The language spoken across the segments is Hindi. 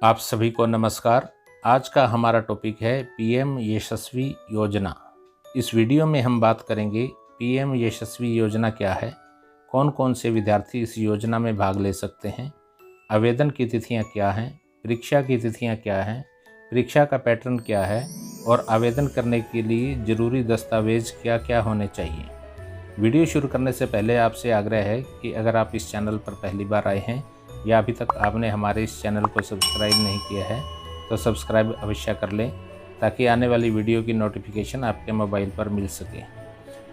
आप सभी को नमस्कार। आज का हमारा टॉपिक है पीएम यशस्वी योजना। इस वीडियो में हम बात करेंगे पीएम यशस्वी योजना क्या है, कौन कौन से विद्यार्थी इस योजना में भाग ले सकते हैं, आवेदन की तिथियां क्या हैं, परीक्षा की तिथियां क्या हैं, परीक्षा का पैटर्न क्या है और आवेदन करने के लिए ज़रूरी दस्तावेज क्या क्या होने चाहिए। वीडियो शुरू करने से पहले आपसे आग्रह है कि अगर आप इस चैनल पर पहली बार आए हैं या अभी तक आपने हमारे इस चैनल को सब्सक्राइब नहीं किया है तो सब्सक्राइब अवश्य कर लें ताकि आने वाली वीडियो की नोटिफिकेशन आपके मोबाइल पर मिल सके।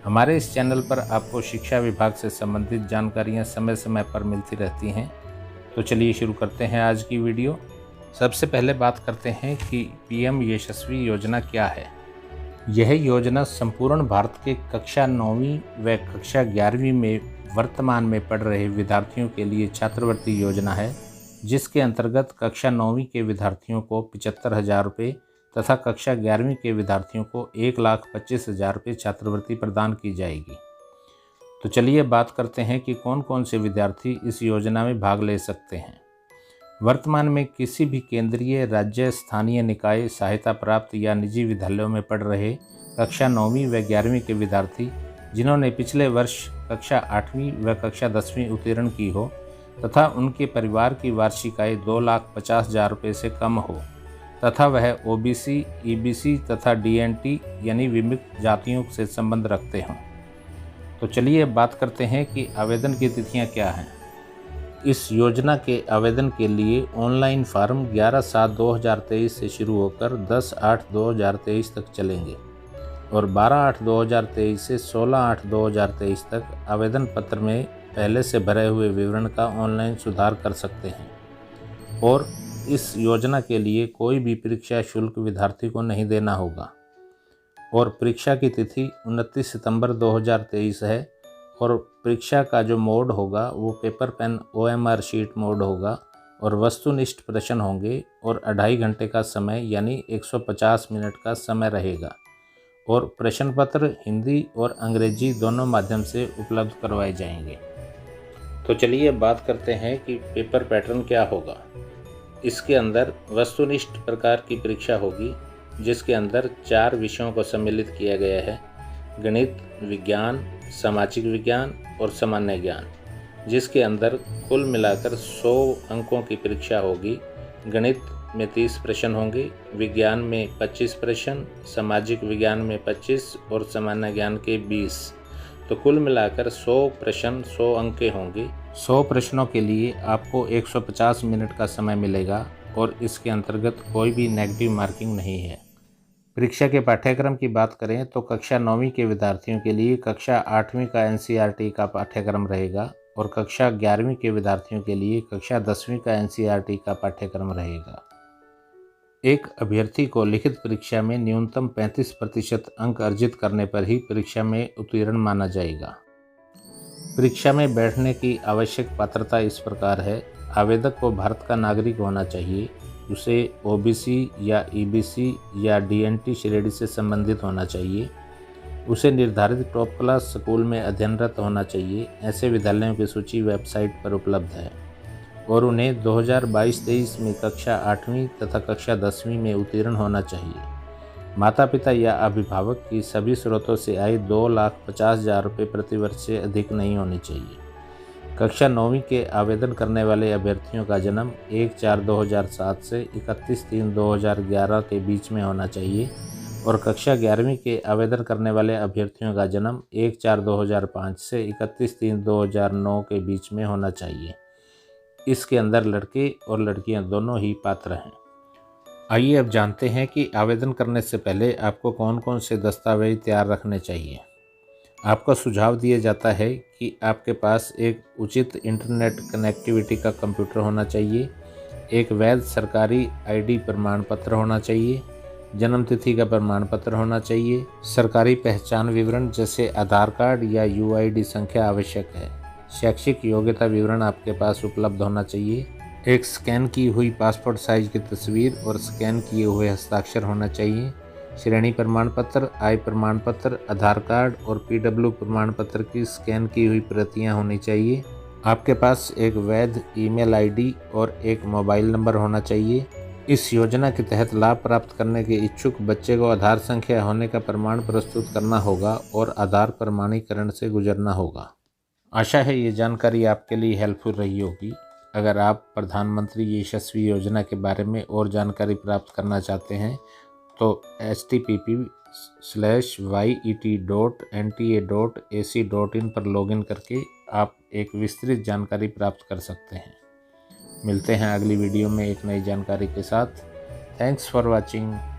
हमारे इस चैनल पर आपको शिक्षा विभाग से संबंधित जानकारियां समय समय पर मिलती रहती हैं। तो चलिए शुरू करते हैं आज की वीडियो। सबसे पहले बात करते हैं कि पीएम यशस्वी योजना क्या है। यह योजना संपूर्ण भारत के कक्षा 9वीं व कक्षा 11वीं में वर्तमान में पढ़ रहे विद्यार्थियों के लिए छात्रवृत्ति योजना है, जिसके अंतर्गत कक्षा 9वीं के विद्यार्थियों को 75,000 रुपये तथा कक्षा 11वीं के विद्यार्थियों को 1,25,000 रुपये छात्रवृत्ति प्रदान की जाएगी। तो चलिए बात करते हैं कि कौन कौन से विद्यार्थी इस योजना में भाग ले सकते हैं। वर्तमान में किसी भी केंद्रीय, राज्य, स्थानीय निकाय, सहायता प्राप्त या निजी विद्यालयों में पढ़ रहे कक्षा 9वीं व 11वीं के विद्यार्थी जिन्होंने पिछले वर्ष कक्षा 8वीं व कक्षा 10वीं उत्तीर्ण की हो तथा उनके परिवार की वार्षिक आय 2,50,000 रुपये से कम हो तथा वह ओबीसी, ईबीसी तथा डीएनटी यानी विमुक्त जातियों से संबंध रखते हों। तो चलिए बात करते हैं कि आवेदन की तिथियां क्या हैं। इस योजना के आवेदन के लिए ऑनलाइन फॉर्म 11/7/2023 से शुरू होकर 10/8/2023 तक चलेंगे और 12/8/2023 से 16/8/2023 तक आवेदन पत्र में पहले से भरे हुए विवरण का ऑनलाइन सुधार कर सकते हैं और इस योजना के लिए कोई भी परीक्षा शुल्क विद्यार्थी को नहीं देना होगा। और परीक्षा की तिथि 29 सितंबर 2023 है और परीक्षा का जो मोड होगा वो paper pen OMR sheet mode होगा और वस्तुनिष्ठ प्रश्न होंगे और 2.5 घंटे का समय यानी 150 मिनट का समय रहेगा और प्रश्न पत्र हिंदी और अंग्रेजी दोनों माध्यम से उपलब्ध करवाए जाएंगे। तो चलिए बात करते हैं कि पेपर पैटर्न क्या होगा। इसके अंदर वस्तुनिष्ठ प्रकार की परीक्षा होगी जिसके अंदर 4 विषयों को सम्मिलित किया गया है: गणित, विज्ञान, सामाजिक विज्ञान और सामान्य ज्ञान, जिसके अंदर कुल मिलाकर 100 अंकों की परीक्षा होगी। गणित में 30 प्रश्न होंगे, विज्ञान में 25 प्रश्न, सामाजिक विज्ञान में 25 और सामान्य ज्ञान के 20। तो कुल मिलाकर 100 प्रश्न 100 अंक के होंगे। 100 प्रश्नों के लिए आपको 150 मिनट का समय मिलेगा और इसके अंतर्गत कोई भी नेगेटिव मार्किंग नहीं है। परीक्षा के पाठ्यक्रम की बात करें तो कक्षा 9वीं के विद्यार्थियों के लिए कक्षा 8वीं का NCERT का पाठ्यक्रम रहेगा और कक्षा 11वीं के विद्यार्थियों के लिए कक्षा 10वीं का NCERT का पाठ्यक्रम रहेगा। एक अभ्यर्थी को लिखित परीक्षा में न्यूनतम 35% अंक अर्जित करने पर ही परीक्षा में उत्तीर्ण माना जाएगा। परीक्षा में बैठने की आवश्यक पात्रता इस प्रकार है: आवेदक को भारत का नागरिक होना चाहिए, उसे ओबीसी या ईबीसी या डीएनटी श्रेणी से संबंधित होना चाहिए, उसे निर्धारित टॉप क्लास स्कूल में अध्ययनरत होना चाहिए। ऐसे विद्यालयों की सूची वेबसाइट पर उपलब्ध है और उन्हें 2022-23 में कक्षा 8वीं तथा कक्षा 10वीं में उत्तीर्ण होना चाहिए। माता पिता या अभिभावक की सभी स्रोतों से आय 2,50,000 रुपये प्रति वर्ष से अधिक नहीं होनी चाहिए। कक्षा 9वीं के आवेदन करने वाले अभ्यर्थियों का जन्म 1/4/2007 से 31/3/2011 के बीच में होना चाहिए और कक्षा 11वीं के आवेदन करने वाले अभ्यर्थियों का जन्म 1/4/2005 से 31/3/2009 के बीच में होना चाहिए। इसके अंदर लड़के और लड़कियां दोनों ही पात्र हैं। आइए अब जानते हैं कि आवेदन करने से पहले आपको कौन कौन से दस्तावेज तैयार रखने चाहिए। आपको सुझाव दिया जाता है कि आपके पास एक उचित इंटरनेट कनेक्टिविटी का कंप्यूटर होना चाहिए, एक वैध सरकारी ID प्रमाण पत्र होना चाहिए, जन्मतिथि का प्रमाण पत्र होना चाहिए, सरकारी पहचान विवरण जैसे आधार कार्ड या UID संख्या आवश्यक है, शैक्षिक योग्यता विवरण आपके पास उपलब्ध होना चाहिए, एक स्कैन की हुई पासपोर्ट साइज की तस्वीर और स्कैन किए हुए हस्ताक्षर होना चाहिए, श्रेणी प्रमाण पत्र, आय प्रमाण पत्र, आधार कार्ड और PW प्रमाण पत्र की स्कैन की हुई प्रतियां होनी चाहिए। आपके पास एक वैध ईमेल ID और एक मोबाइल नंबर होना चाहिए। इस योजना के तहत लाभ प्राप्त करने के इच्छुक बच्चे को आधार संख्या होने का प्रमाण प्रस्तुत करना होगा और आधार प्रमाणीकरण से गुजरना होगा। आशा है ये जानकारी आपके लिए हेल्पफुल रही होगी। अगर आप प्रधानमंत्री यशस्वी योजना के बारे में और जानकारी प्राप्त करना चाहते हैं तो http://yet.nta.ac.in पर लॉगिन करके आप एक विस्तृत जानकारी प्राप्त कर सकते हैं। मिलते हैं अगली वीडियो में एक नई जानकारी के साथ। Thanks for watching.